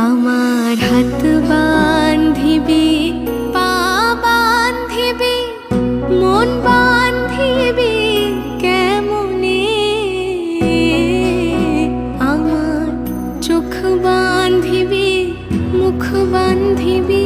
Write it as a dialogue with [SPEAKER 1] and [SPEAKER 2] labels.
[SPEAKER 1] আমার হাত বান্ধিবি, পা বান্ধিবি, মন বান্ধিবি কেমনে? আমার চোখ বান্ধিবি, মুখ বান্ধিবি